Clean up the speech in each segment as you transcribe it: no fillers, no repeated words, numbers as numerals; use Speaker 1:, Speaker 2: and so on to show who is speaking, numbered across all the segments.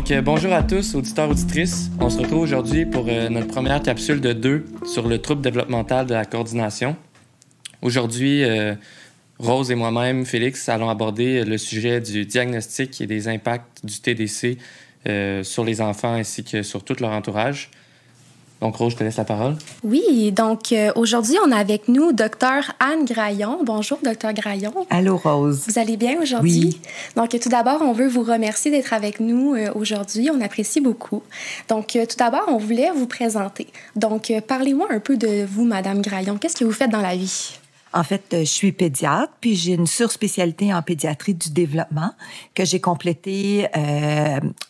Speaker 1: Donc, bonjour à tous, auditeurs, auditrices. On se retrouve aujourd'hui pour notre première capsule de 2 sur le trouble développemental de la coordination. Aujourd'hui, Rose et moi-même, Félix, allons aborder le sujet du diagnostic et des impacts du TDC sur les enfants ainsi que sur tout leur entourage. Donc, Rose, je te laisse la parole.
Speaker 2: Oui, donc aujourd'hui, on a avec nous Dr Anne Graillon. Bonjour, Dr Graillon.
Speaker 3: Allô, Rose.
Speaker 2: Vous allez bien aujourd'hui?
Speaker 3: Oui.
Speaker 2: Donc, tout d'abord, on veut vous remercier d'être avec nous aujourd'hui. On apprécie beaucoup. Donc, tout d'abord, on voulait vous présenter. Donc, parlez-moi un peu de vous, Madame Graillon. Qu'est-ce que vous faites dans la vie?
Speaker 3: En fait, je suis pédiatre, puis j'ai une surspécialité en pédiatrie du développement que j'ai complétée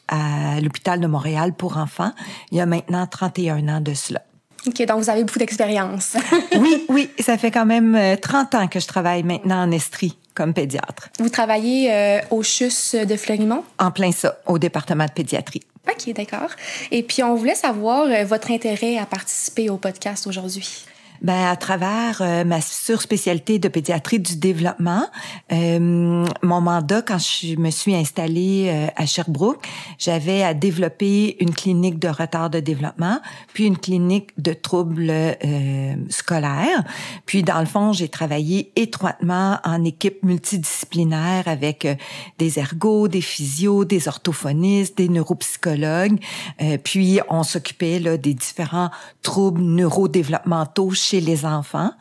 Speaker 3: à l'hôpital de Montréal pour enfants il y a maintenant 31 ans de cela.
Speaker 2: OK, donc vous avez beaucoup d'expérience.
Speaker 3: Oui, ça fait quand même 30 ans que je travaille maintenant en Estrie comme pédiatre.
Speaker 2: Vous travaillez au CHUS de Fleurimont?
Speaker 3: En plein ça, au département de pédiatrie.
Speaker 2: OK, d'accord. Et puis, on voulait savoir votre intérêt à participer au podcast aujourd'hui.
Speaker 3: Ben, à travers ma surspécialité de pédiatrie du développement, mon mandat, quand je me suis installée à Sherbrooke, j'avais à développer une clinique de retard de développement, puis une clinique de troubles scolaires. Puis, dans le fond, j'ai travaillé étroitement en équipe multidisciplinaire avec des ergos, des physios, des orthophonistes, des neuropsychologues. Puis, on s'occupait là, des différents troubles neurodéveloppementaux chez les enfants.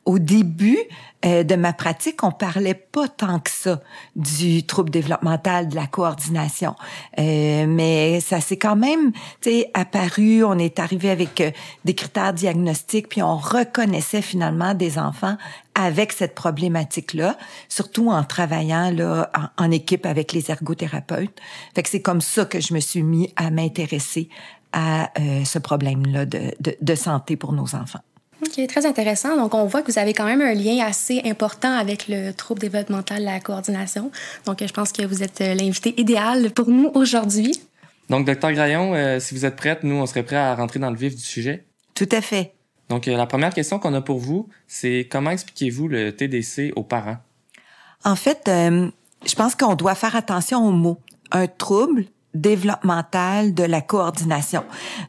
Speaker 3: Au début de ma pratique, on parlait pas tant que ça du trouble développemental de la coordination. Mais ça s'est quand même, apparu. On est arrivé avec des critères diagnostiques, puis on reconnaissait finalement des enfants avec cette problématique-là, surtout en travaillant là en équipe avec les ergothérapeutes. Fait que c'est comme ça que je me suis mis à m'intéresser à ce problème-là de santé pour nos enfants.
Speaker 2: OK, très intéressant. Donc, on voit que vous avez quand même un lien assez important avec le trouble développemental de la coordination. Donc, je pense que vous êtes l'invité idéal pour nous aujourd'hui.
Speaker 1: Donc, Dr Graillon, si vous êtes prête, nous, on serait prêts à rentrer dans le vif du sujet.
Speaker 3: Tout à fait.
Speaker 1: Donc, la première question qu'on a pour vous, c'est comment expliquez-vous le TDC aux parents?
Speaker 3: En fait, je pense qu'on doit faire attention aux mots. Un trouble développemental de la coordination.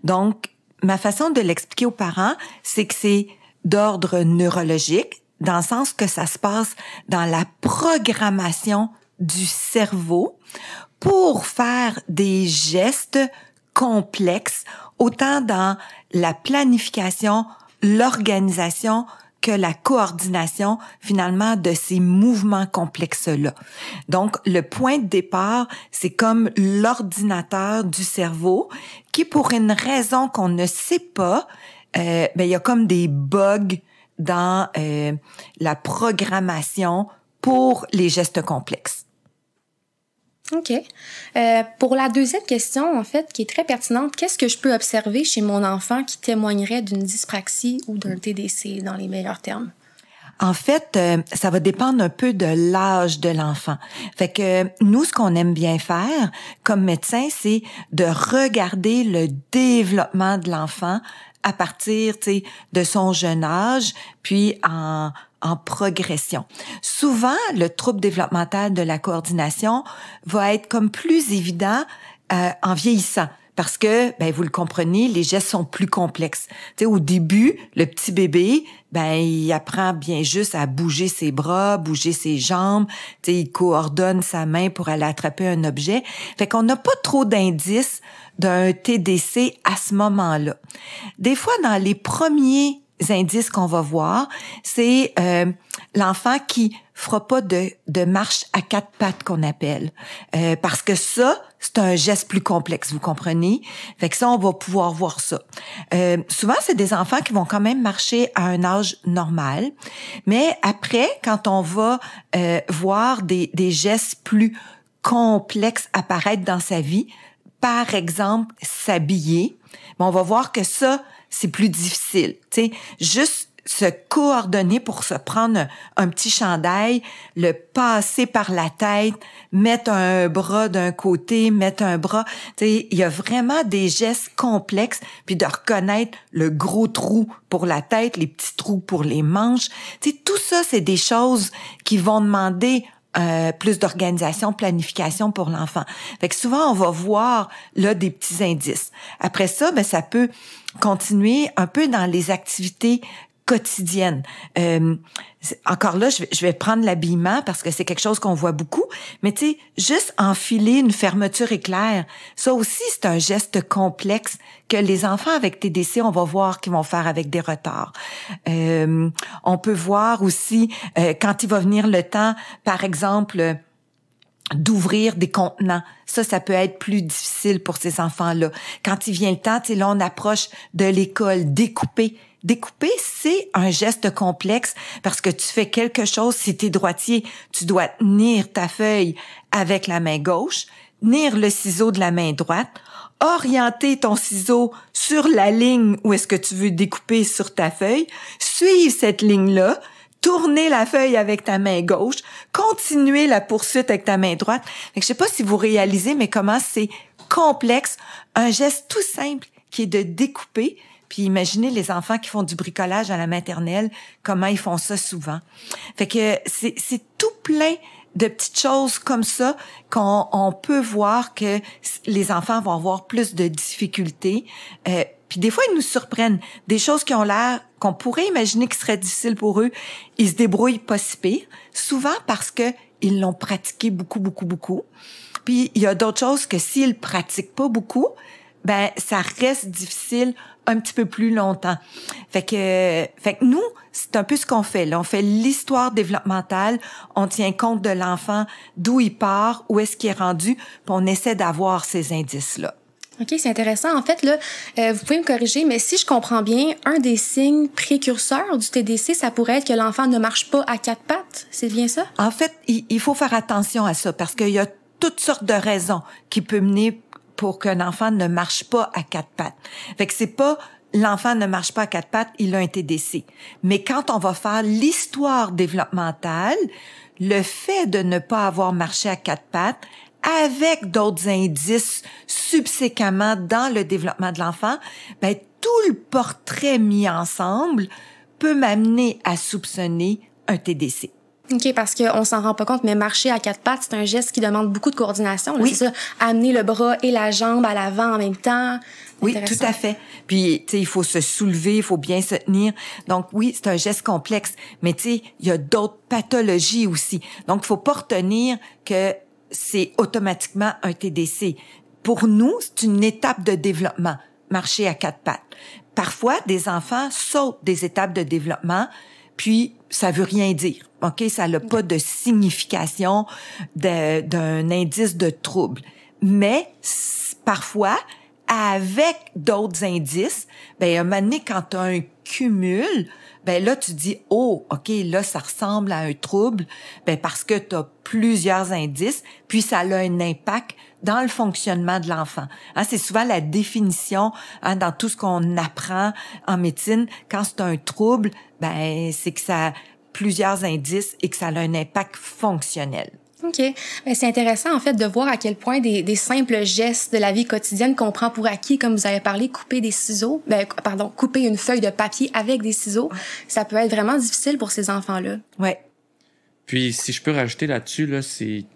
Speaker 3: Donc, ma façon de l'expliquer aux parents, c'est que c'est d'ordre neurologique, dans le sens que ça se passe dans la programmation du cerveau pour faire des gestes complexes, autant dans la planification, l'organisation que la coordination, finalement, de ces mouvements complexes-là. Donc, le point de départ, c'est comme l'ordinateur du cerveau qui, pour une raison qu'on ne sait pas, il y a comme des bugs dans la programmation pour les gestes complexes.
Speaker 2: OK. Pour la deuxième question, en fait, qui est très pertinente, qu'est-ce que je peux observer chez mon enfant qui témoignerait d'une dyspraxie ou d'un TDC, dans les meilleurs termes?
Speaker 3: En fait, ça va dépendre un peu de l'âge de l'enfant. Fait que nous, ce qu'on aime bien faire comme médecin, c'est de regarder le développement de l'enfant à partir, de son jeune âge, puis en progression. Souvent, le trouble développemental de la coordination va être comme plus évident en vieillissant. Parce que, vous le comprenez, les gestes sont plus complexes. Au début, le petit bébé, il apprend bien juste à bouger ses bras, bouger ses jambes. Il coordonne sa main pour aller attraper un objet. Fait qu'on n'a pas trop d'indices d'un TDC à ce moment-là. Des fois, dans les premiers indices qu'on va voir, c'est l'enfant qui fera pas de marche à 4 pattes qu'on appelle. Parce que ça, c'est un geste plus complexe, vous comprenez? Fait que ça, on va pouvoir voir ça. Souvent, c'est des enfants qui vont quand même marcher à un âge normal. Mais après, quand on va voir des gestes plus complexes apparaître dans sa vie, par exemple, s'habiller, on va voir que ça, c'est plus difficile. Juste se coordonner pour se prendre un petit chandail, le passer par la tête, mettre un bras d'un côté, mettre un bras. Il y a vraiment des gestes complexes, puis de reconnaître le gros trou pour la tête, les petits trous pour les manches. Tout ça, c'est des choses qui vont demander plus d'organisation, planification pour l'enfant. Fait que souvent, on va voir là des petits indices. Après ça, ben ça peut continuer un peu dans les activités quotidiennes. Encore là, je vais prendre l'habillement parce que c'est quelque chose qu'on voit beaucoup, mais tu sais, juste enfiler une fermeture éclair, ça aussi, c'est un geste complexe que les enfants avec TDC, on va voir qu'ils vont faire avec des retards. On peut voir aussi, quand il va venir le temps, par exemple, d'ouvrir des contenants. Ça peut être plus difficile pour ces enfants-là. Quand il vient le temps, tu sais, là, on approche de l'école, découper. Découper, c'est un geste complexe parce que tu fais quelque chose, si tu es droitier, tu dois tenir ta feuille avec la main gauche, tenir le ciseau de la main droite, orienter ton ciseau sur la ligne où est-ce que tu veux découper sur ta feuille, suivre cette ligne-là, tourner la feuille avec ta main gauche, continuer la poursuite avec ta main droite. Fait que je sais pas si vous réalisez, mais comment c'est complexe, un geste tout simple qui est de découper. Puis imaginez les enfants qui font du bricolage à la maternelle, comment ils font ça souvent. Fait que c'est tout plein de petites choses comme ça qu'on peut voir que les enfants vont avoir plus de difficultés. Puis des fois, ils nous surprennent. Des choses qui ont l'air, qu'on pourrait imaginer qui seraient difficiles pour eux, ils se débrouillent pas si pire. Souvent parce que ils l'ont pratiqué beaucoup, beaucoup, beaucoup. Puis il y a d'autres choses que s'ils pratiquent pas beaucoup, ben ça reste difficile un petit peu plus longtemps. Fait que nous, c'est un peu ce qu'on fait. Là, on fait l'histoire développementale, on tient compte de l'enfant, d'où il part, où est-ce qu'il est rendu, puis on essaie d'avoir ces indices-là.
Speaker 2: OK, c'est intéressant. En fait, là, vous pouvez me corriger, mais si je comprends bien, un des signes précurseurs du TDC, ça pourrait être que l'enfant ne marche pas à quatre pattes. C'est bien ça?
Speaker 3: En fait, il faut faire attention à ça parce qu'il y a toutes sortes de raisons qui peuvent mener pour qu'un enfant ne marche pas à quatre pattes. Fait que c'est pas l'enfant ne marche pas à quatre pattes, il a un TDC. Mais quand on va faire l'histoire développementale, le fait de ne pas avoir marché à quatre pattes, avec d'autres indices subséquemment dans le développement de l'enfant, ben tout le portrait mis ensemble peut m'amener à soupçonner un TDC.
Speaker 2: OK, parce qu'on s'en rend pas compte, mais marcher à quatre pattes, c'est un geste qui demande beaucoup de coordination. Là, oui. C'est ça, amener le bras et la jambe à l'avant en même temps.
Speaker 3: Oui, tout à fait. Puis, tu sais, il faut se soulever, il faut bien se tenir. Donc, oui, c'est un geste complexe. Mais, tu sais, il y a d'autres pathologies aussi. Donc, il faut pas retenir que c'est automatiquement un TDC. Pour nous, c'est une étape de développement, marcher à quatre pattes. Parfois, des enfants sautent des étapes de développement, puis ça veut rien dire. OK? Ça n'a pas de signification d'un indice de trouble. Mais parfois, avec d'autres indices, ben, à un moment donné, quand tu as un cumul, ben là, tu dis, oh, OK, là, ça ressemble à un trouble, ben, parce que tu as plusieurs indices, puis ça a un impact dans le fonctionnement de l'enfant. Hein, c'est souvent la définition dans tout ce qu'on apprend en médecine. Quand c'est un trouble, ben, c'est que ça a plusieurs indices et que ça a un impact fonctionnel.
Speaker 2: OK. Ben, c'est intéressant, en fait, de voir à quel point des simples gestes de la vie quotidienne qu'on prend pour acquis, comme vous avez parlé, couper une feuille de papier avec des ciseaux, ça peut être vraiment difficile pour ces enfants-là.
Speaker 3: Ouais.
Speaker 1: Puis, si je peux rajouter là-dessus, là, c'est...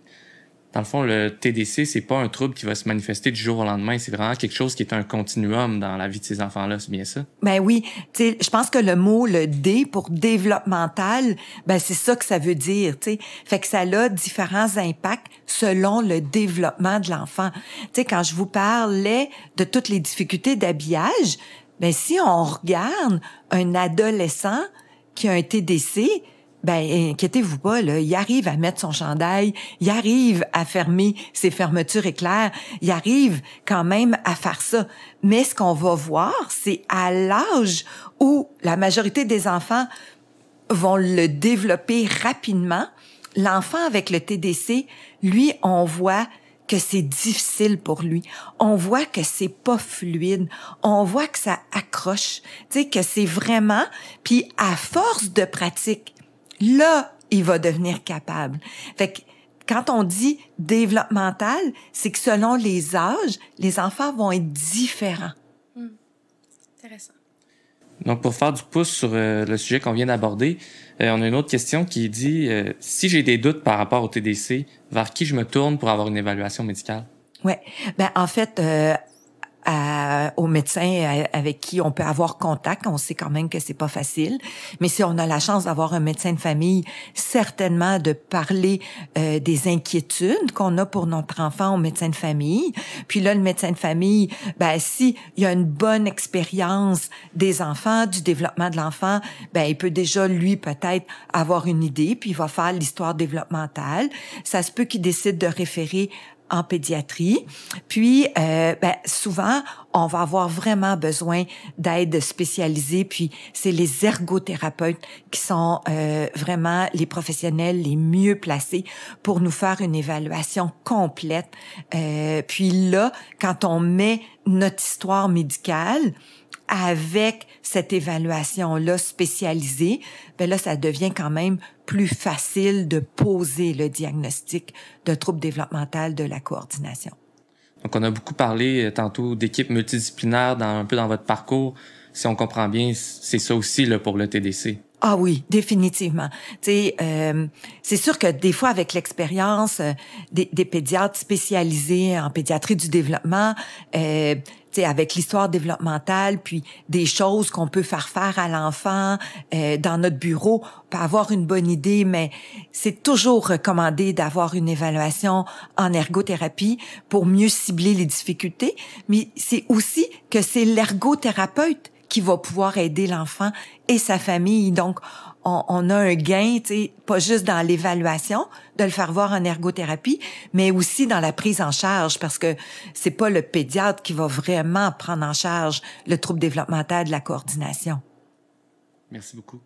Speaker 1: Dans le fond, le TDC, c'est pas un trouble qui va se manifester du jour au lendemain. C'est vraiment quelque chose qui est un continuum dans la vie de ces enfants-là. C'est bien ça?
Speaker 3: Ben oui. Tu sais, je pense que le mot, le D pour développemental, ben c'est ça que ça veut dire, tu sais. Fait que ça a différents impacts selon le développement de l'enfant. Tu sais, quand je vous parlais de toutes les difficultés d'habillage, ben si on regarde un adolescent qui a un TDC, ben, inquiétez-vous pas, là, il arrive à mettre son chandail, il arrive à fermer ses fermetures éclairs, il arrive quand même à faire ça. Mais ce qu'on va voir, c'est à l'âge où la majorité des enfants vont le développer rapidement, l'enfant avec le TDC, lui, on voit que c'est difficile pour lui. On voit que c'est pas fluide. On voit que ça accroche. Tu sais, que c'est vraiment... Puis à force de pratique, là, il va devenir capable. Fait que quand on dit développemental, c'est que selon les âges, les enfants vont être différents.
Speaker 2: Intéressant.
Speaker 1: Donc, pour faire du pouce sur le sujet qu'on vient d'aborder, on a une autre question qui dit si j'ai des doutes par rapport au TDC, vers qui je me tourne pour avoir une évaluation médicale?
Speaker 3: Ouais. Ben en fait, aux médecins avec qui on peut avoir contact, on sait quand même que c'est pas facile. Mais si on a la chance d'avoir un médecin de famille, certainement de parler des inquiétudes qu'on a pour notre enfant au médecin de famille. Puis là, le médecin de famille, ben si il y a une bonne expérience des enfants, du développement de l'enfant, ben il peut déjà lui peut-être avoir une idée, puis il va faire l'histoire développementale. Ça se peut qu'il décide de référer en pédiatrie. Puis, souvent, on va avoir vraiment besoin d'aide spécialisée. Puis, c'est les ergothérapeutes qui sont vraiment les professionnels les mieux placés pour nous faire une évaluation complète. Puis là, quand on met notre histoire médicale avec cette évaluation-là spécialisée, ben là, ça devient quand même plus facile de poser le diagnostic de trouble développemental de la coordination.
Speaker 1: Donc, on a beaucoup parlé tantôt d'équipes multidisciplinaires un peu dans votre parcours. Si on comprend bien, c'est ça aussi là, pour le TDC.
Speaker 3: Ah oui, définitivement. Tu sais, c'est sûr que des fois, avec l'expérience des pédiatres spécialisés en pédiatrie du développement, avec l'histoire développementale, puis des choses qu'on peut faire à l'enfant dans notre bureau, on peut avoir une bonne idée, mais c'est toujours recommandé d'avoir une évaluation en ergothérapie pour mieux cibler les difficultés. Mais c'est aussi que c'est l'ergothérapeute qui va pouvoir aider l'enfant et sa famille. Donc, on a un gain, pas juste dans l'évaluation, de le faire voir en ergothérapie, mais aussi dans la prise en charge, parce que c'est pas le pédiatre qui va vraiment prendre en charge le trouble développemental de la coordination.
Speaker 1: Merci beaucoup.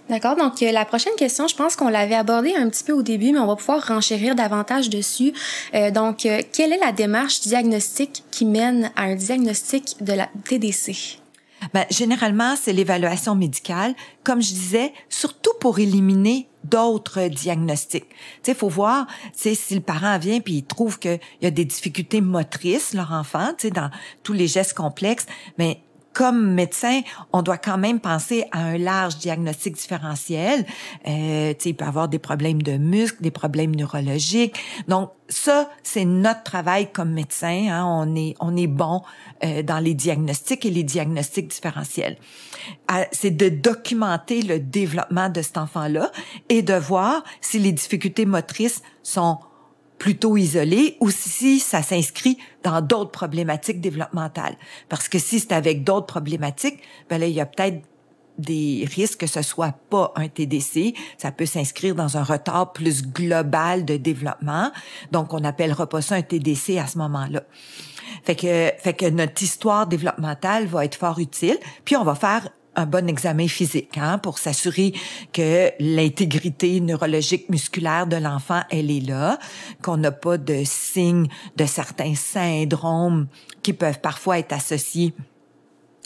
Speaker 2: D'accord. Donc, la prochaine question, je pense qu'on l'avait abordée un petit peu au début, mais on va pouvoir renchérir davantage dessus. Donc, quelle est la démarche diagnostique qui mène à un diagnostic de la TDC?
Speaker 3: Ben, généralement, c'est l'évaluation médicale, comme je disais, surtout pour éliminer d'autres diagnostics. Tu sais, faut voir, tu sais, si le parent vient puis il trouve qu'il y a des difficultés motrices, leur enfant, tu sais, dans tous les gestes complexes, mais comme médecin, on doit quand même penser à un large diagnostic différentiel. Tu sais, il peut avoir des problèmes de muscles, des problèmes neurologiques. Donc, ça, c'est notre travail comme médecin. Hein. On est bon dans les diagnostics et les diagnostics différentiels. C'est de documenter le développement de cet enfant-là et de voir si les difficultés motrices sont plutôt isolé ou si ça s'inscrit dans d'autres problématiques développementales. Parce que si c'est avec d'autres problématiques, ben là, il y a peut-être des risques que ce soit pas un TDC. Ça peut s'inscrire dans un retard plus global de développement. Donc, on n'appellera pas ça un TDC à ce moment-là. Fait que notre histoire développementale va être fort utile. Puis, on va faire un bon examen physique, hein, pour s'assurer que l'intégrité neurologique musculaire de l'enfant, elle est là, qu'on n'a pas de signes de certains syndromes qui peuvent parfois être associés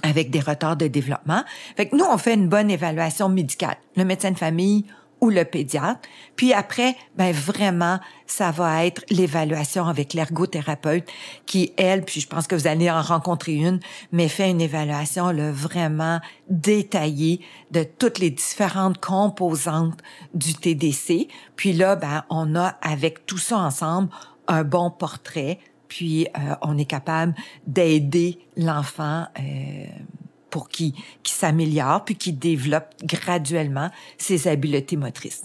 Speaker 3: avec des retards de développement. Fait que nous, on fait une bonne évaluation médicale. Le médecin de famille ou le pédiatre. Puis après, ben vraiment, ça va être l'évaluation avec l'ergothérapeute qui, elle, puis je pense que vous allez en rencontrer une, mais fait une évaluation là, vraiment détaillée de toutes les différentes composantes du TDC. Puis là, ben on a avec tout ça ensemble un bon portrait. Puis on est capable d'aider l'enfant pour qu'il s'améliore puis qu'il développe graduellement ses habiletés motrices.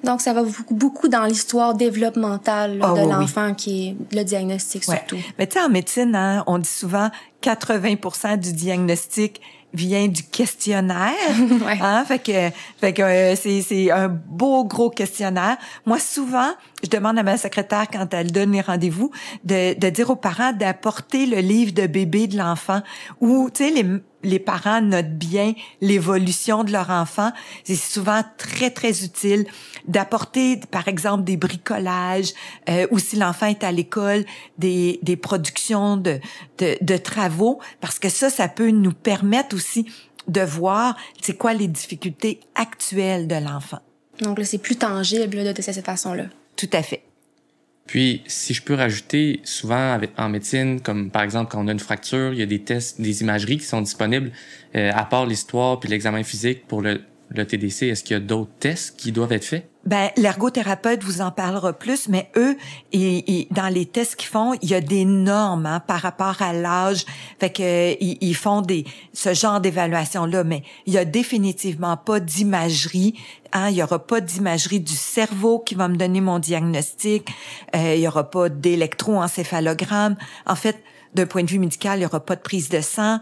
Speaker 2: Donc, ça va beaucoup dans l'histoire développementale là, de l'enfant qui est le diagnostic surtout.
Speaker 3: Mais tu sais, en médecine, hein, on dit souvent 80% du diagnostic vient du questionnaire.
Speaker 2: Ouais.
Speaker 3: Hein? Fait que c'est un beau gros questionnaire. Moi, souvent, je demande à ma secrétaire quand elle donne les rendez-vous de dire aux parents d'apporter le livre de bébé de l'enfant où, tu sais, les parents notent bien l'évolution de leur enfant. C'est souvent très, très utile d'apporter, par exemple, des bricolages ou si l'enfant est à l'école, des productions de travaux, parce que ça peut nous permettre aussi de voir c'est quoi les difficultés actuelles de l'enfant.
Speaker 2: Donc là, c'est plus tangible là, de cette façon-là.
Speaker 3: Tout à fait.
Speaker 1: Puis, si je peux rajouter, souvent en médecine, comme par exemple quand on a une fracture, il y a des tests, des imageries qui sont disponibles. À part l'histoire puis l'examen physique pour le TDC, est-ce qu'il y a d'autres tests qui doivent être faits?
Speaker 3: Ben, l'ergothérapeute vous en parlera plus, mais eux, dans les tests qu'ils font, il y a des normes par rapport à l'âge. Fait que ils font ce genre d'évaluation-là, mais il y a définitivement pas d'imagerie. Il y aura pas d'imagerie du cerveau qui va me donner mon diagnostic. Il y aura pas d'électroencéphalogramme. En fait, d'un point de vue médical, il y aura pas de prise de sang.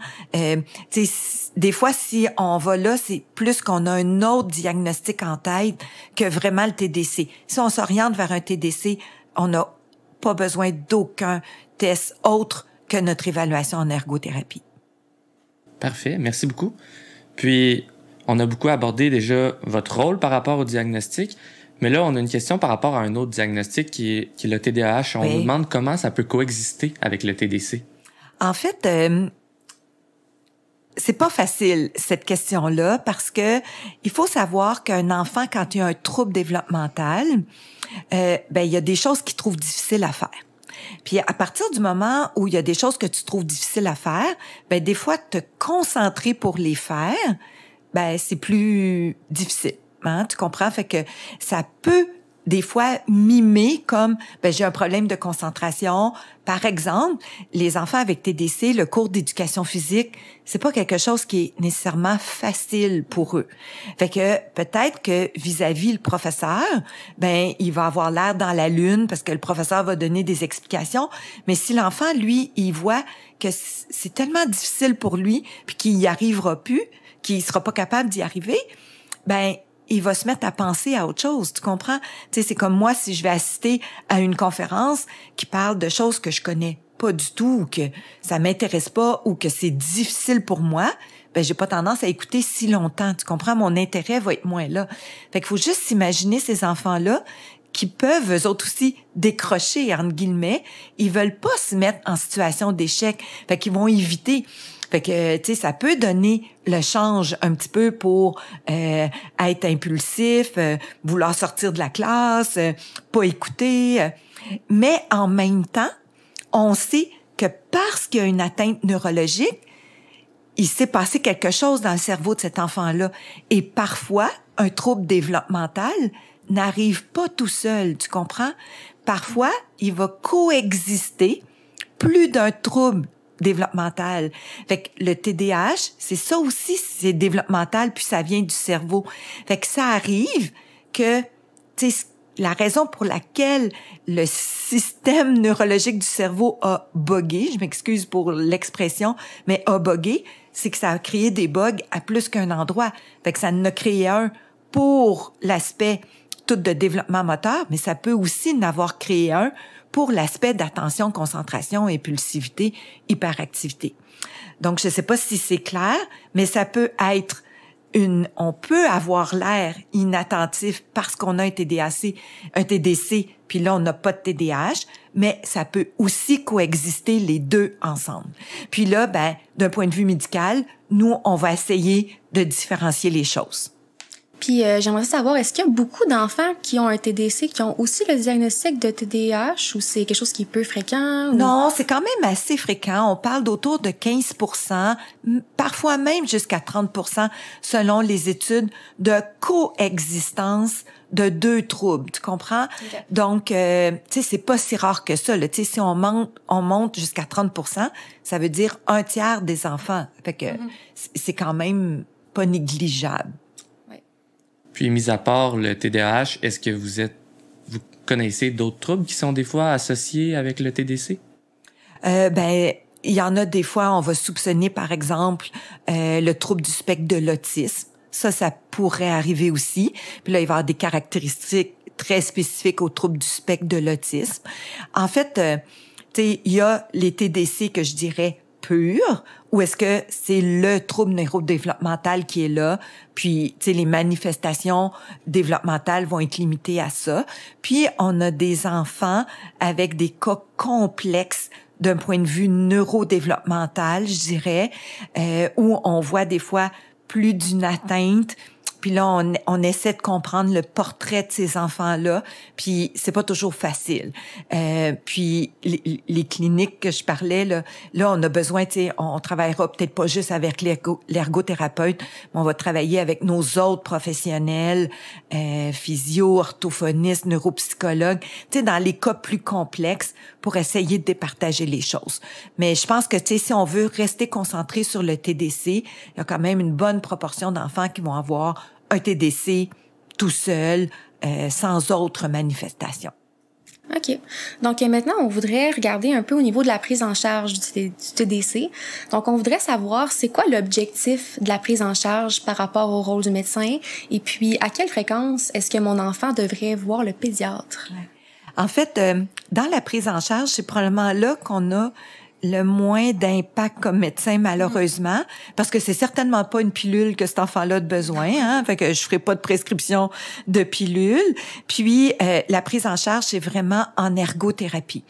Speaker 3: Des fois, si on va là, c'est plus qu'on a un autre diagnostic en tête que vraiment le TDC. Si on s'oriente vers un TDC, on n'a pas besoin d'aucun test autre que notre évaluation en ergothérapie.
Speaker 1: Parfait, merci beaucoup. Puis, on a beaucoup abordé déjà votre rôle par rapport au diagnostic, mais là, on a une question par rapport à un autre diagnostic qui est le TDAH. On nous demande comment ça peut coexister avec le TDC.
Speaker 3: En fait, c'est pas facile, cette question-là, parce que il faut savoir qu'un enfant, quand il a un trouble développemental, il y a des choses qu'il trouve difficiles à faire. Puis à partir du moment où il y a des choses que tu trouves difficiles à faire, des fois, te concentrer pour les faire, c'est plus difficile. Hein, tu comprends? Fait que ça peut des fois mimer comme j'ai un problème de concentration. Par exemple, les enfants avec TDC, le cours d'éducation physique, c'est pas quelque chose qui est nécessairement facile pour eux. Fait que peut-être que vis-à-vis le professeur, il va avoir l'air dans la lune parce que le professeur va donner des explications, mais si l'enfant lui, il voit que c'est tellement difficile pour lui puis qu'il y arrivera plus, qu'il sera pas capable d'y arriver, il va se mettre à penser à autre chose, tu comprends? Tu sais, c'est comme moi, si je vais assister à une conférence qui parle de choses que je connais pas du tout, ou que ça m'intéresse pas, ou que c'est difficile pour moi, j'ai pas tendance à écouter si longtemps, tu comprends? Mon intérêt va être moins là. Fait qu'il faut juste s'imaginer ces enfants-là qui peuvent, eux autres aussi, décrocher, entre guillemets. Ils veulent pas se mettre en situation d'échec. Fait qu'ils vont éviter. Fait que, tu sais, ça peut donner le change un petit peu pour être impulsif, vouloir sortir de la classe, pas écouter. Mais en même temps, on sait que parce qu'il y a une atteinte neurologique, il s'est passé quelque chose dans le cerveau de cet enfant-là. Et parfois, un trouble développemental n'arrive pas tout seul, tu comprends? Parfois, il va coexister plus d'un trouble développemental. Fait que le TDAH, c'est ça aussi, c'est développemental, puis ça vient du cerveau. Fait que ça arrive que, tu sais, la raison pour laquelle le système neurologique du cerveau a buggé, je m'excuse pour l'expression, mais a buggé, c'est que ça a créé des bugs à plus qu'un endroit. Fait que ça en a créé un pour l'aspect tout de développement moteur, mais ça peut aussi en avoir créé un pour l'aspect d'attention, concentration, impulsivité, hyperactivité. Donc, je ne sais pas si c'est clair, mais ça peut être on peut avoir l'air inattentif parce qu'on a un TDC, puis là, on n'a pas de TDAH, mais ça peut aussi coexister les deux ensemble. Puis là, d'un point de vue médical, nous, on va essayer de différencier les choses.
Speaker 2: Puis j'aimerais savoir, est-ce qu'il y a beaucoup d'enfants qui ont un TDC, qui ont aussi le diagnostic de TDAH, ou c'est quelque chose qui est peu fréquent? Ou...
Speaker 3: Non, c'est quand même assez fréquent. On parle d'autour de 15%, parfois même jusqu'à 30%, selon les études, de coexistence de deux troubles, tu comprends? Okay. Donc, tu sais, c'est pas si rare que ça. Tu sais, si on monte jusqu'à 30%, ça veut dire 1/3 des enfants. Fait que c'est quand même pas négligeable.
Speaker 1: Puis, mis à part le TDAH, est-ce que vous connaissez d'autres troubles qui sont des fois associés avec le TDC?
Speaker 3: Il y en a des fois, on va soupçonner, par exemple, le trouble du spectre de l'autisme. Ça pourrait arriver aussi. Puis là, il va y avoir des caractéristiques très spécifiques au trouble du spectre de l'autisme. En fait, tu sais, il y a les TDC que je dirais pur, ou est-ce que c'est le trouble neurodéveloppemental qui est là, puis tu sais les manifestations développementales vont être limitées à ça. Puis on a des enfants avec des cas complexes d'un point de vue neurodéveloppemental, je dirais, où on voit des fois plus d'une atteinte Puis là, on essaie de comprendre le portrait de ces enfants-là, puis c'est pas toujours facile. Puis les cliniques que je parlais, là on a besoin, tu sais, on travaillera peut-être pas juste avec l'ergothérapeute, mais on va travailler avec nos autres professionnels, physio, orthophonistes, neuropsychologues, tu sais, dans les cas plus complexes pour essayer de départager les choses. Mais je pense que, tu sais, si on veut rester concentré sur le TDC, il y a quand même une bonne proportion d'enfants qui vont avoir un TDC tout seul, sans autre manifestation.
Speaker 2: OK. Donc, maintenant, on voudrait regarder un peu au niveau de la prise en charge du TDC. Donc, on voudrait savoir c'est quoi l'objectif de la prise en charge par rapport au rôle du médecin et puis à quelle fréquence est-ce que mon enfant devrait voir le pédiatre?
Speaker 3: Ouais. En fait, dans la prise en charge, c'est probablement là qu'on a le moins d'impact comme médecin, malheureusement, parce que c'est certainement pas une pilule que cet enfant-là a besoin, hein. Fait que je ferai pas de prescription de pilule. Puis, la prise en charge, c'est vraiment en ergothérapie.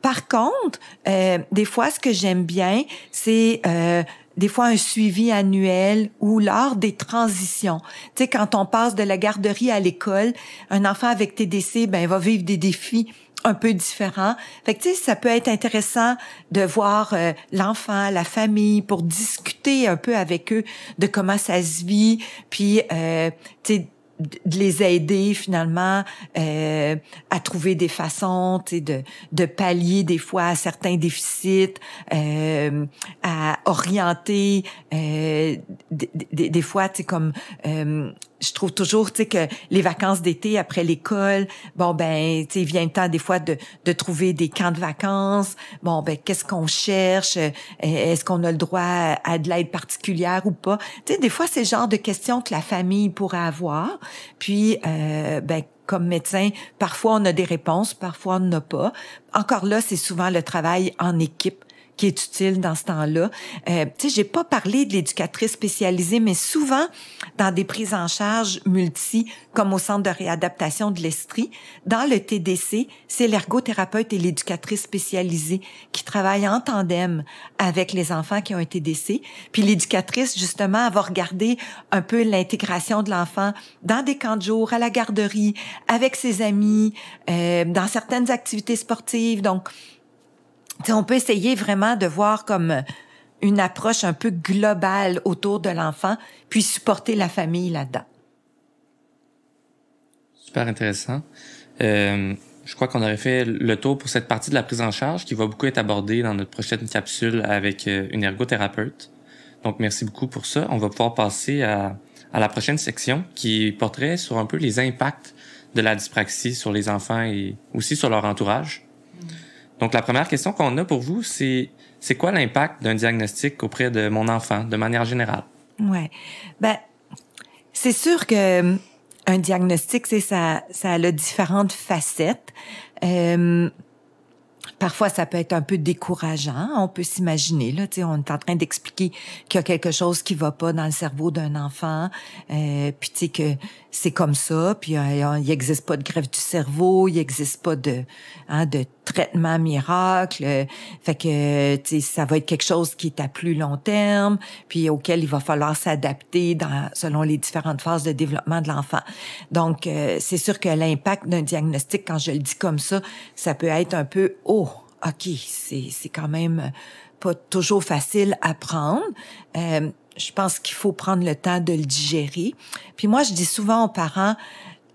Speaker 3: Par contre, des fois, ce que j'aime bien, c'est des fois un suivi annuel ou lors des transitions. Tu sais, quand on passe de la garderie à l'école, un enfant avec TDC, ben, va vivre des défis un peu différents. Fait que, tu sais, ça peut être intéressant de voir l'enfant, la famille, pour discuter un peu avec eux de comment ça se vit, puis, tu sais, de les aider finalement à trouver des façons, tu sais, de pallier des fois à certains déficits, à orienter des fois, tu sais, comme je trouve toujours, tu sais, que les vacances d'été après l'école, bon ben, tu sais, il vient le temps des fois de trouver des camps de vacances. Bon ben, qu'est-ce qu'on cherche? Est-ce qu'on a le droit à de l'aide particulière ou pas? Tu sais, des fois, c'est le genre de questions que la famille pourrait avoir. Puis, ben, comme médecin, parfois on a des réponses, parfois on n'en a pas. Encore là, c'est souvent le travail en équipe qui est utile dans ce temps-là. Tu sais, j'ai pas parlé de l'éducatrice spécialisée, mais souvent, dans des prises en charge multi, comme au Centre de réadaptation de l'Estrie, dans le TDC, c'est l'ergothérapeute et l'éducatrice spécialisée qui travaillent en tandem avec les enfants qui ont un TDC. Puis l'éducatrice, justement, elle va regarder un peu l'intégration de l'enfant dans des camps de jour, à la garderie, avec ses amis, dans certaines activités sportives. Donc, t'sais, on peut essayer vraiment de voir comme une approche un peu globale autour de l'enfant, puis supporter la famille là-dedans.
Speaker 1: Super intéressant. Je crois qu'on aurait fait le tour pour cette partie de la prise en charge qui va beaucoup être abordée dans notre prochaine capsule avec une ergothérapeute. Donc, merci beaucoup pour ça. On va pouvoir passer à la prochaine section qui porterait sur un peu les impacts de la dyspraxie sur les enfants et aussi sur leur entourage. Donc, la première question qu'on a pour vous, c'est quoi l'impact d'un diagnostic auprès de mon enfant, de manière générale?
Speaker 3: Ouais. Ben, c'est sûr que un diagnostic, ça a différentes facettes. Parfois, ça peut être un peu décourageant. On peut s'imaginer, là, tu sais, on est en train d'expliquer qu'il y a quelque chose qui va pas dans le cerveau d'un enfant, puis tu sais que c'est comme ça, puis il n'existe pas de greffe du cerveau, il n'existe pas de traitement miracle, fait que tu sais, ça va être quelque chose qui est à plus long terme, puis auquel il va falloir s'adapter selon les différentes phases de développement de l'enfant. Donc, c'est sûr que l'impact d'un diagnostic, quand je le dis comme ça peut être un peu OK, c'est quand même pas toujours facile à prendre. Je pense qu'il faut prendre le temps de le digérer. Puis moi, je dis souvent aux parents,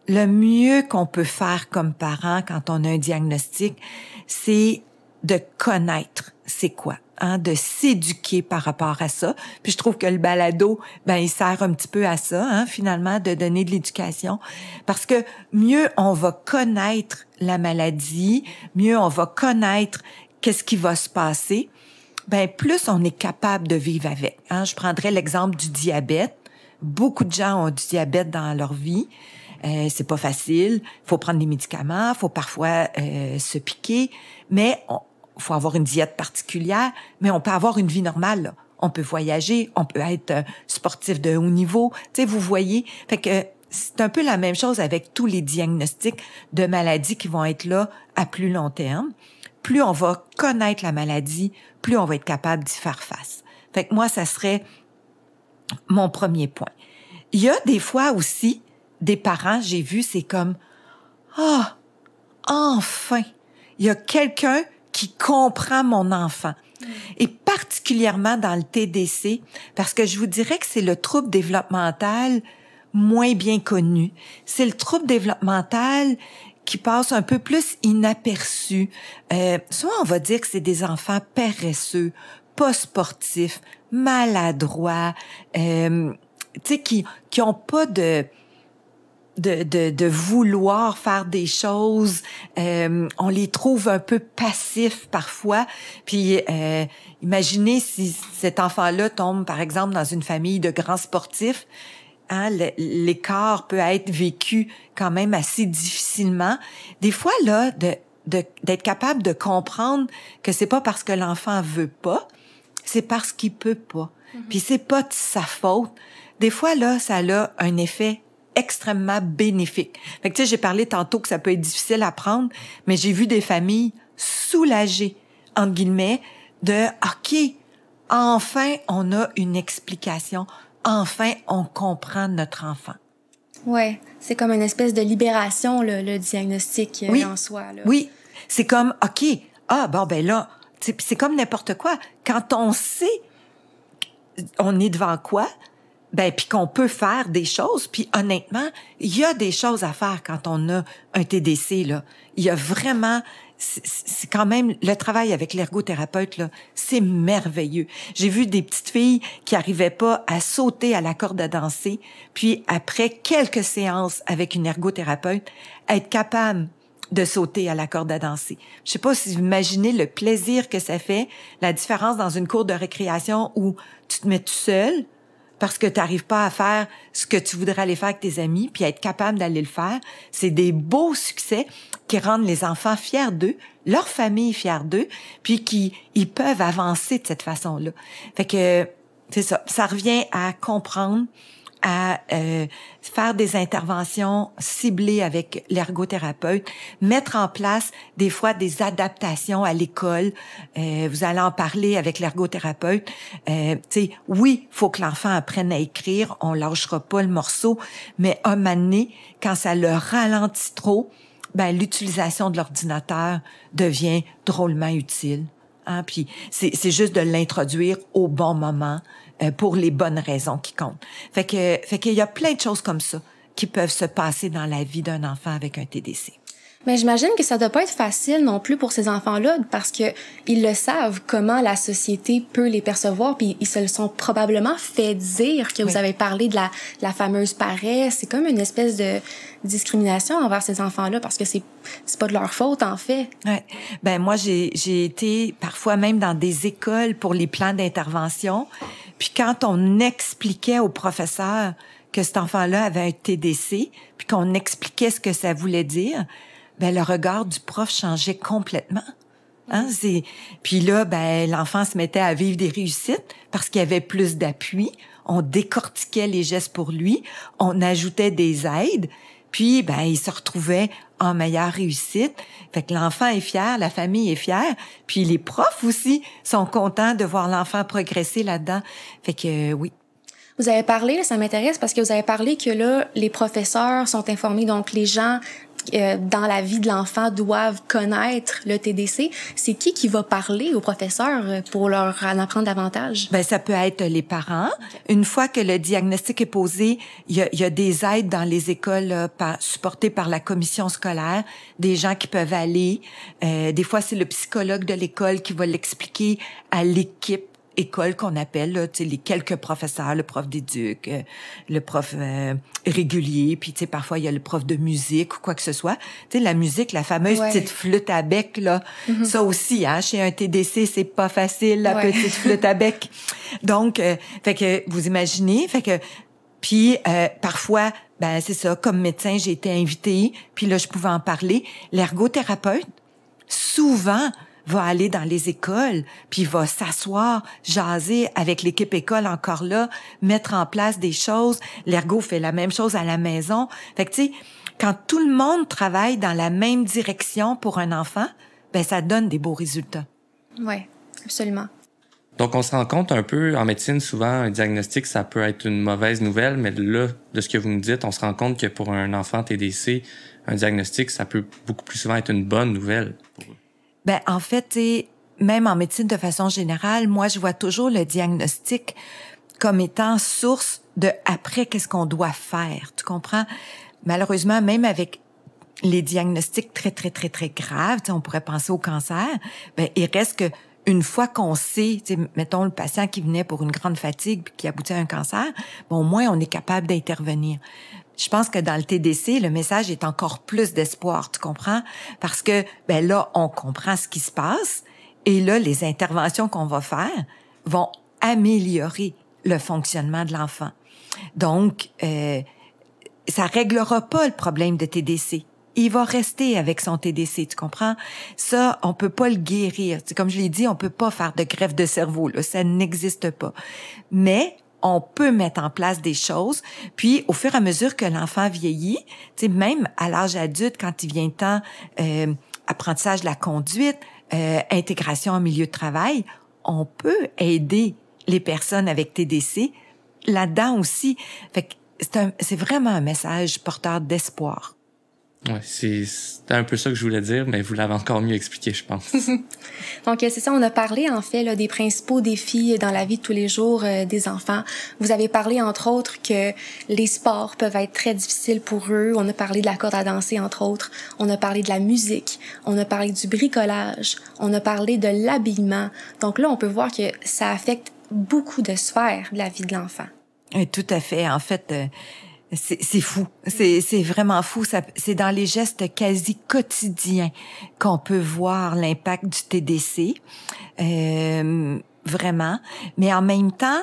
Speaker 3: le mieux qu'on peut faire comme parent quand on a un diagnostic, c'est de connaître c'est quoi, de s'éduquer par rapport à ça. Puis je trouve que le balado, ben il sert un petit peu à ça, finalement, de donner de l'éducation. Parce que mieux on va connaître la maladie, mieux on va connaître qu'est-ce qui va se passer, ben plus on est capable de vivre avec. Je prendrais l'exemple du diabète. Beaucoup de gens ont du diabète dans leur vie. C'est pas facile. Faut prendre des médicaments, faut parfois se piquer, mais faut avoir une diète particulière, mais on peut avoir une vie normale, là. On peut voyager, on peut être sportif de haut niveau. Tu sais, vous voyez. Fait que c'est un peu la même chose avec tous les diagnostics de maladies qui vont être là à plus long terme. Plus on va connaître la maladie, plus on va être capable d'y faire face. Fait que moi, ça serait mon premier point. Il y a des fois aussi, des parents, j'ai vu, c'est comme, ah, enfin, il y a quelqu'un qui comprend mon enfant. Et particulièrement dans le TDC, parce que je vous dirais que c'est le trouble développemental moins bien connu. C'est le trouble développemental qui passe un peu plus inaperçu. Soit on va dire que c'est des enfants paresseux, pas sportifs, maladroits, tu sais, qui ont pas de vouloir faire des choses. On les trouve un peu passifs parfois. Puis imaginez si cet enfant-là tombe, par exemple, dans une famille de grands sportifs. Hein, l'écart peut être vécu quand même assez difficilement. Des fois, là, d'être capable de comprendre que c'est pas parce que l'enfant veut pas, c'est parce qu'il peut pas. Puis c'est pas de sa faute. Des fois, là, ça a un effet extrêmement bénéfique. Fait que, tu sais, j'ai parlé tantôt que ça peut être difficile à prendre, mais j'ai vu des familles soulagées, entre guillemets, de « OK, enfin, on a une explication. Enfin, on comprend notre enfant. »
Speaker 2: Ouais, c'est comme une espèce de libération, le diagnostic en soi. Là.
Speaker 3: Oui, c'est comme « OK, bon, ben là, c'est comme n'importe quoi. Quand on sait on est devant quoi, ben puis qu'on peut faire des choses, puis honnêtement, il y a des choses à faire quand on a un TDC là. Il y a vraiment c'est quand même le travail avec l'ergothérapeute là, c'est merveilleux. J'ai vu des petites filles qui arrivaient pas à sauter à la corde à danser, puis après quelques séances avec une ergothérapeute, être capable de sauter à la corde à danser. Je sais pas si vous imaginez le plaisir que ça fait, la différence dans une cour de récréation où tu te mets tout seul parce que tu n'arrives pas à faire ce que tu voudrais aller faire avec tes amis, puis être capable d'aller le faire. C'est des beaux succès qui rendent les enfants fiers d'eux, leur famille fière d'eux, puis ils peuvent avancer de cette façon-là. Fait que c'est ça. Ça revient à comprendre, à faire des interventions ciblées avec l'ergothérapeute, mettre en place des fois des adaptations à l'école. Vous allez en parler avec l'ergothérapeute. Tu sais, oui, faut que l'enfant apprenne à écrire, on lâchera pas le morceau, mais un moment donné, quand ça le ralentit trop, ben l'utilisation de l'ordinateur devient drôlement utile. Hein? Puis c'est juste de l'introduire au bon moment. Pour les bonnes raisons qui comptent. Fait qu'il y a plein de choses comme ça qui peuvent se passer dans la vie d'un enfant avec un TDC.
Speaker 2: Mais j'imagine que ça doit pas être facile non plus pour ces enfants-là parce que ils le savent comment la société peut les percevoir, puis ils se le sont probablement fait dire que vous avez parlé de la fameuse paresse. C'est comme une espèce de discrimination envers ces enfants-là parce que c'est pas de leur faute en fait.
Speaker 3: Ouais. Ben moi j'ai été parfois même dans des écoles pour les plans d'intervention. Puis quand on expliquait aux professeurs que cet enfant-là avait un TDC, puis qu'on expliquait ce que ça voulait dire, ben le regard du prof changeait complètement. Hein, puis là ben l'enfant se mettait à vivre des réussites parce qu'il y avait plus d'appui, on décortiquait les gestes pour lui, on ajoutait des aides, puis ben il se retrouvait en meilleure réussite. Fait que l'enfant est fier, la famille est fière, puis les profs aussi sont contents de voir l'enfant progresser là-dedans. Fait que oui.
Speaker 2: Vous avez parlé, là, ça m'intéresse parce que vous avez parlé que là les professeurs sont informés, donc les gens dans la vie de l'enfant doivent connaître le TDC. C'est qui va parler aux professeurs pour leur en apprendre davantage?
Speaker 3: Ben ça peut être les parents. Okay. Une fois que le diagnostic est posé, il y a des aides dans les écoles supportées par la commission scolaire, des gens qui peuvent aller. Des fois, c'est le psychologue de l'école qui va l'expliquer à l'équipe école qu'on appelle là, tu sais, les quelques professeurs, le prof d'éduc, le prof régulier, puis tu sais parfois il y a le prof de musique ou quoi que ce soit. Tu sais la musique, la fameuse petite flûte à bec là, ça aussi hein, chez un TDC, c'est pas facile la petite flûte à bec. Donc fait que vous imaginez, fait que puis parfois ben c'est ça, comme médecin, j'ai été invitée, puis là je pouvais en parler, l'ergothérapeute souvent va aller dans les écoles, puis va s'asseoir, jaser avec l'équipe école encore là, mettre en place des choses. L'ergo fait la même chose à la maison. Fait que tu sais, quand tout le monde travaille dans la même direction pour un enfant, ben ça donne des beaux résultats.
Speaker 2: Ouais, absolument.
Speaker 1: Donc, on se rend compte un peu, en médecine, souvent, un diagnostic, ça peut être une mauvaise nouvelle, mais là, de ce que vous nous dites, on se rend compte que pour un enfant TDC, un diagnostic, ça peut beaucoup plus souvent être une bonne nouvelle.
Speaker 3: Ben, en fait, même en médecine de façon générale, moi, je vois toujours le diagnostic comme étant source de après, qu'est-ce qu'on doit faire. Tu comprends? Malheureusement, même avec les diagnostics très, très, très, très graves, on pourrait penser au cancer, ben, il reste que une fois qu'on sait, mettons le patient qui venait pour une grande fatigue puis qui aboutit à un cancer, bon, au moins on est capable d'intervenir. Je pense que dans le TDC, le message est encore plus d'espoir, tu comprends? Parce que ben là, on comprend ce qui se passe et là, les interventions qu'on va faire vont améliorer le fonctionnement de l'enfant. Donc, ça réglera pas le problème de TDC. Il va rester avec son TDC, tu comprends? Ça, on peut pas le guérir. C'est comme je l'ai dit, on peut pas faire de greffe de cerveau, là. Ça n'existe pas. Mais on peut mettre en place des choses. Puis, au fur et à mesure que l'enfant vieillit, tu sais, même à l'âge adulte, quand il vient temps, apprentissage de la conduite, intégration en milieu de travail, on peut aider les personnes avec TDC là-dedans aussi. Fait que c'est vraiment un message porteur d'espoir.
Speaker 1: Ouais, c'est un peu ça que je voulais dire, mais vous l'avez encore mieux expliqué, je pense.
Speaker 2: Donc, c'est ça, on a parlé, en fait, là, des principaux défis dans la vie de tous les jours des enfants. Vous avez parlé, entre autres, que les sports peuvent être très difficiles pour eux. On a parlé de la corde à danser, entre autres. On a parlé de la musique. On a parlé du bricolage. On a parlé de l'habillement. Donc là, on peut voir que ça affecte beaucoup de sphères de la vie de l'enfant.
Speaker 3: Tout à fait. En fait, c'est fou. C'est vraiment fou. C'est dans les gestes quasi quotidiens qu'on peut voir l'impact du TDC. Vraiment. Mais en même temps,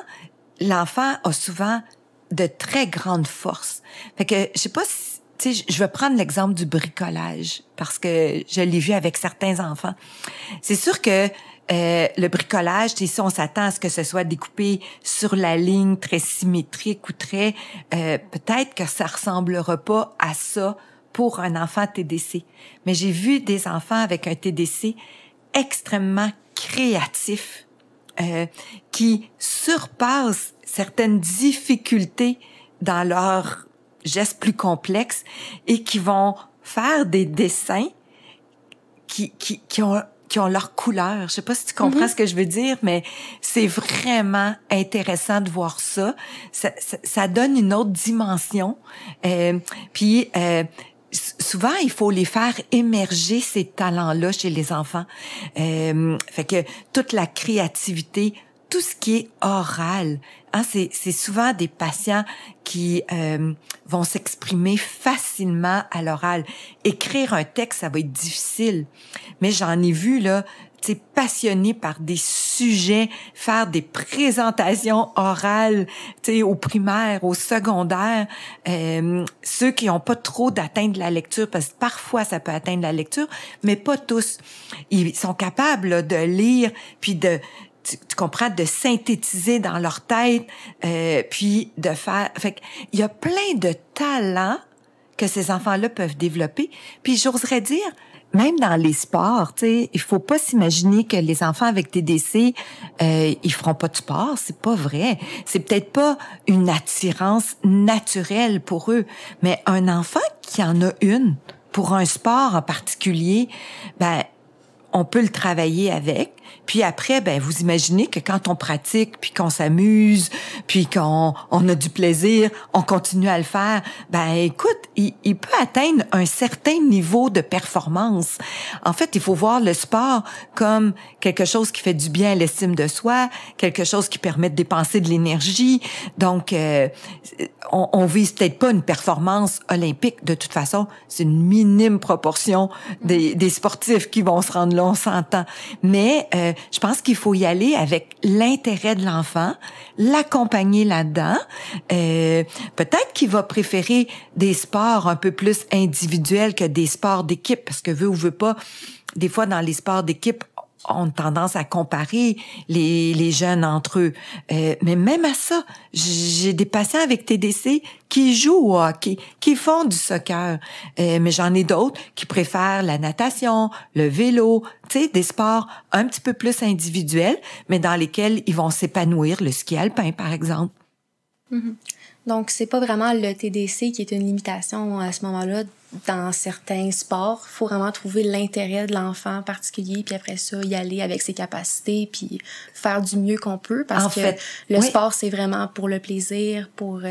Speaker 3: l'enfant a souvent de très grandes forces. Fait que, je sais pas si, tu sais, je vais prendre l'exemple du bricolage parce que je l'ai vu avec certains enfants. C'est sûr que le bricolage, si on s'attend à ce que ce soit découpé sur la ligne, très symétrique ou très... peut-être que ça ressemblera pas à ça pour un enfant TDC. Mais j'ai vu des enfants avec un TDC extrêmement créatifs qui surpassent certaines difficultés dans leurs gestes plus complexes et qui vont faire des dessins qui ont leur couleur. Je sais pas si tu comprends ce que je veux dire, mais c'est vraiment intéressant de voir ça. Ça donne une autre dimension. Puis souvent, il faut les faire émerger, ces talents-là, chez les enfants. Fait que toute la créativité, tout ce qui est oral, hein, c'est souvent des patients qui vont s'exprimer facilement à l'oral. Écrire un texte, ça va être difficile. Mais j'en ai vu, là, tu sais, passionnés par des sujets, faire des présentations orales, tu sais, au primaire, au secondaire. Ceux qui ont pas trop d'atteindre la lecture, parce que parfois ça peut atteindre la lecture, mais pas tous. Ils sont capables là, de lire, puis tu comprends, de synthétiser dans leur tête, puis de faire... Fait qu'il y a plein de talents que ces enfants-là peuvent développer. Puis j'oserais dire, même dans les sports, tu sais, il faut pas s'imaginer que les enfants avec TDC, ils feront pas de sport. C'est pas vrai. C'est peut-être pas une attirance naturelle pour eux. Mais un enfant qui en a une, pour un sport en particulier, ben, on peut le travailler avec. Puis après, ben vous imaginez que quand on pratique, puis qu'on s'amuse, puis qu'on a du plaisir, on continue à le faire, ben écoute, il peut atteindre un certain niveau de performance. En fait, il faut voir le sport comme quelque chose qui fait du bien à l'estime de soi, quelque chose qui permet de dépenser de l'énergie. Donc, on vise peut-être pas une performance olympique. De toute façon, c'est une minime proportion des sportifs qui vont se rendre là, on s'entend. Mais je pense qu'il faut y aller avec l'intérêt de l'enfant, l'accompagner là-dedans. Peut-être qu'il va préférer des sports un peu plus individuels que des sports d'équipe, parce que veut ou veut pas, des fois dans les sports d'équipe, ont tendance à comparer les jeunes entre eux. Mais même à ça, j'ai des patients avec TDC qui jouent au hockey, qui font du soccer. Mais j'en ai d'autres qui préfèrent la natation, le vélo, tu sais, des sports un petit peu plus individuels, mais dans lesquels ils vont s'épanouir, le ski alpin, par exemple.
Speaker 2: Mm-hmm. Donc, c'est pas vraiment le TDC qui est une limitation à ce moment-là dans certains sports. Il faut vraiment trouver l'intérêt de l'enfant en particulier, puis après ça, y aller avec ses capacités, puis faire du mieux qu'on peut, parce que le sport, c'est vraiment pour le plaisir, pour...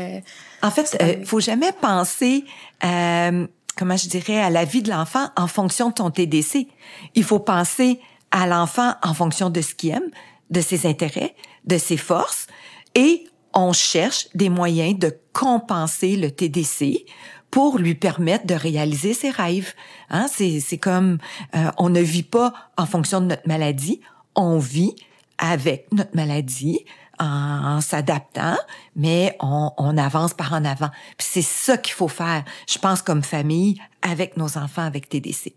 Speaker 3: en fait, faut jamais penser, comment je dirais, à la vie de l'enfant en fonction de son TDC. Il faut penser à l'enfant en fonction de ce qu'il aime, de ses intérêts, de ses forces, et on cherche des moyens de compenser le TDC pour lui permettre de réaliser ses rêves. Hein? C'est comme, on ne vit pas en fonction de notre maladie, on vit avec notre maladie en s'adaptant, mais on avance par en avant. Puis c'est ça qu'il faut faire, je pense, comme famille, avec nos enfants avec TDC.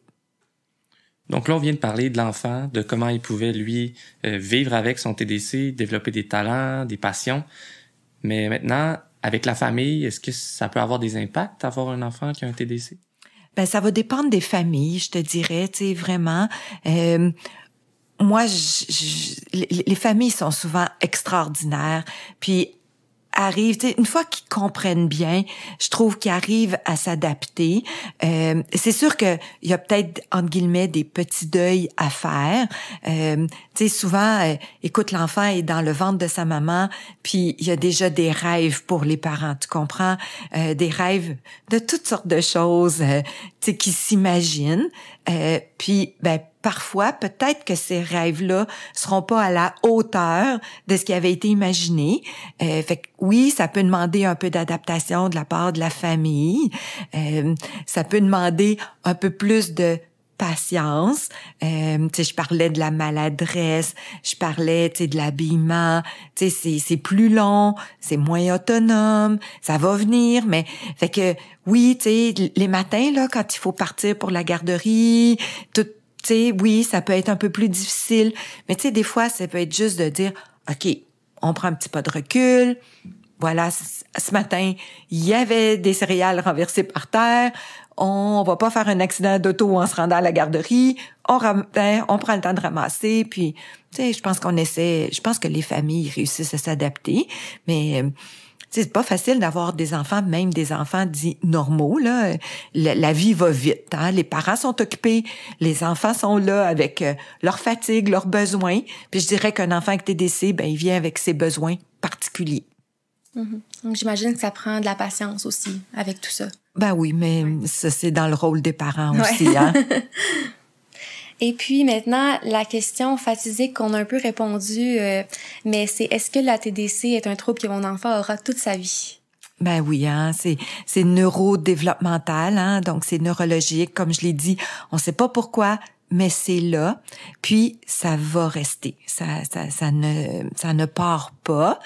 Speaker 1: Donc là, on vient de parler de l'enfant, de comment il pouvait, lui, vivre avec son TDC, développer des talents, des passions. Mais maintenant, avec la famille, est-ce que ça peut avoir des impacts, avoir un enfant qui a un TDC?
Speaker 3: Ben, ça va dépendre des familles, je te dirais, tu sais, vraiment. Moi, les familles sont souvent extraordinaires, puis arrivent, tu sais, une fois qu'ils comprennent bien, je trouve qu'ils arrivent à s'adapter. C'est sûr que il y a peut-être, entre guillemets, des petits deuils à faire. Tu sais, souvent, écoute, l'enfant est dans le ventre de sa maman, puis il y a déjà des rêves pour les parents, tu comprends? Des rêves de toutes sortes de choses, tu sais, qui s'imaginent. Puis, ben, parfois, peut-être que ces rêves-là seront pas à la hauteur de ce qui avait été imaginé. Fait que oui, ça peut demander un peu d'adaptation de la part de la famille. Ça peut demander un peu plus de patience. Tu sais, je parlais de la maladresse, je parlais, tu sais, de l'habillement. Tu sais, c'est plus long, c'est moins autonome, ça va venir, mais fait que oui, tu sais, les matins là, quand il faut partir pour la garderie, tout, tu sais, oui, ça peut être un peu plus difficile, mais tu sais, des fois, ça peut être juste de dire, OK, on prend un petit pas de recul. Voilà, ce matin, il y avait des céréales renversées par terre. On va pas faire un accident d'auto en se rendant à la garderie. On prend le temps de ramasser. Puis, tu sais, je pense que les familles réussissent à s'adapter. Mais, tu sais, c'est pas facile d'avoir des enfants, même des enfants dits normaux, là. La vie va vite, hein. Les parents sont occupés. Les enfants sont là avec leur fatigue, leurs besoins. Puis je dirais qu'un enfant avec TDC, ben, il vient avec ses besoins particuliers.
Speaker 2: Mm-hmm. Donc, j'imagine que ça prend de la patience aussi avec tout ça.
Speaker 3: Ben oui, mais ça, c'est dans le rôle des parents aussi, hein.
Speaker 2: Et puis maintenant, la question fatidique qu'on a un peu répondu, mais c'est est-ce que la TDC est un trouble que mon enfant aura toute sa vie?
Speaker 3: Ben oui, hein, c'est neurodéveloppemental, hein, donc c'est neurologique, comme je l'ai dit, on sait pas pourquoi, mais c'est là, puis ça va rester, ça ne part pas.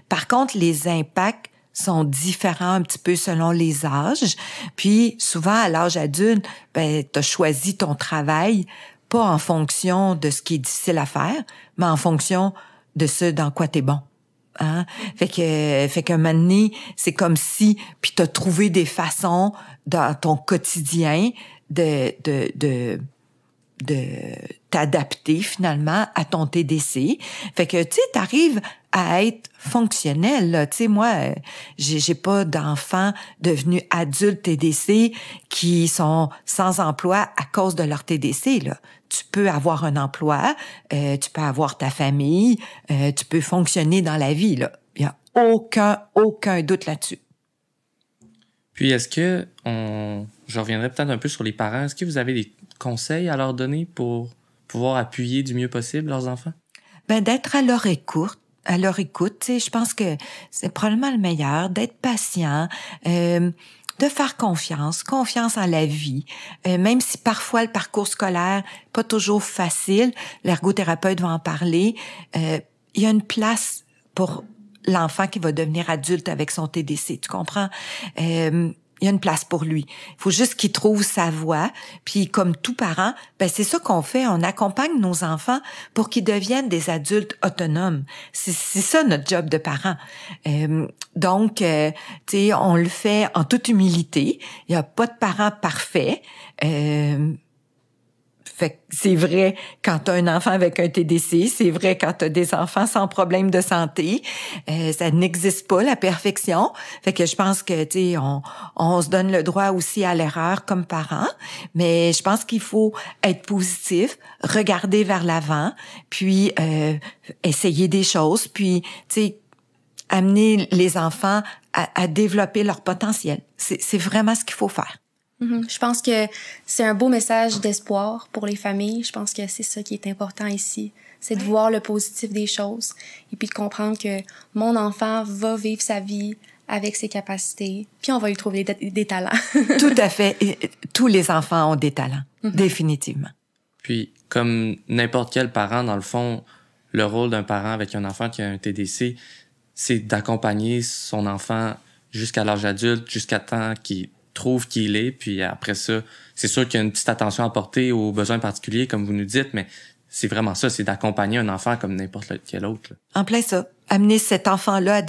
Speaker 3: Par contre, les impacts sont différents un petit peu selon les âges, puis souvent à l'âge adulte, ben t'as choisi ton travail pas en fonction de ce qui est difficile à faire, mais en fonction de ce dans quoi t'es bon. Hein? Fait qu'un moment donné, c'est comme si, puis t'as trouvé des façons dans ton quotidien de t'adapter finalement à ton TDC. Fait que, tu sais, t'arrives à être fonctionnel, là. Tu sais, moi, j'ai pas d'enfants devenus adultes TDC qui sont sans emploi à cause de leur TDC, là. Tu peux avoir un emploi, tu peux avoir ta famille, tu peux fonctionner dans la vie, là. Il y a aucun doute là-dessus.
Speaker 1: Puis, est-ce que je reviendrai peut-être un peu sur les parents. Est-ce que vous avez des conseils à leur donner pour pouvoir appuyer du mieux possible leurs enfants? Ben, d'être
Speaker 3: à leur écoute, tu sais, je pense que c'est probablement le meilleur, d'être patient, de faire confiance en la vie, même si parfois le parcours scolaire n'est pas toujours facile, l'ergothérapeute va en parler, il y a une place pour l'enfant qui va devenir adulte avec son TDC, tu comprends? il y a une place pour lui. Il faut juste qu'il trouve sa voie. Puis comme tout parent, ben c'est ça qu'on fait. On accompagne nos enfants pour qu'ils deviennent des adultes autonomes. C'est ça notre job de parent. Donc, tu sais, on le fait en toute humilité. Il n'y a pas de parent parfait. Fait que c'est vrai quand tu as un enfant avec un TDC, c'est vrai quand tu as des enfants sans problème de santé. Ça n'existe pas, la perfection. Fait que je pense que, tu sais, on se donne le droit aussi à l'erreur comme parents, mais je pense qu'il faut être positif, regarder vers l'avant, puis essayer des choses, puis, tu sais, amener les enfants à développer leur potentiel. C'est vraiment ce qu'il faut faire.
Speaker 2: Je pense que c'est un beau message d'espoir pour les familles. Je pense que c'est ça qui est important ici. C'est de voir le positif des choses et puis de comprendre que mon enfant va vivre sa vie avec ses capacités, puis on va lui trouver des talents.
Speaker 3: Tout à fait. Et tous les enfants ont des talents, définitivement.
Speaker 1: Puis, comme n'importe quel parent, dans le fond, le rôle d'un parent avec un enfant qui a un TDC, c'est d'accompagner son enfant jusqu'à l'âge adulte, jusqu'à temps qu'il trouve qui il est, puis après ça, c'est sûr qu'il y a une petite attention à porter aux besoins particuliers, comme vous nous dites, mais c'est vraiment ça, c'est d'accompagner un enfant comme n'importe quel autre. Là.
Speaker 3: En plein ça. Amener cet enfant-là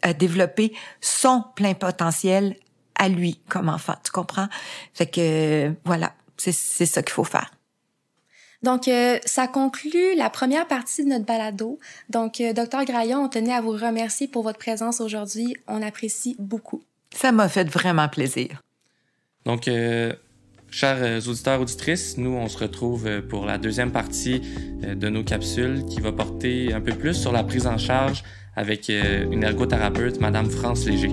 Speaker 3: à développer son plein potentiel à lui comme enfant, tu comprends? Fait que, voilà, c'est ça qu'il faut faire.
Speaker 2: Donc, ça conclut la première partie de notre balado. Donc, Dr. Graillon, on tenait à vous remercier pour votre présence aujourd'hui. On apprécie beaucoup.
Speaker 3: Ça m'a fait vraiment plaisir.
Speaker 1: Donc, chers auditeurs, auditrices, nous, on se retrouve pour la deuxième partie de nos capsules qui va porter un peu plus sur la prise en charge avec une ergothérapeute, Madame France Léger.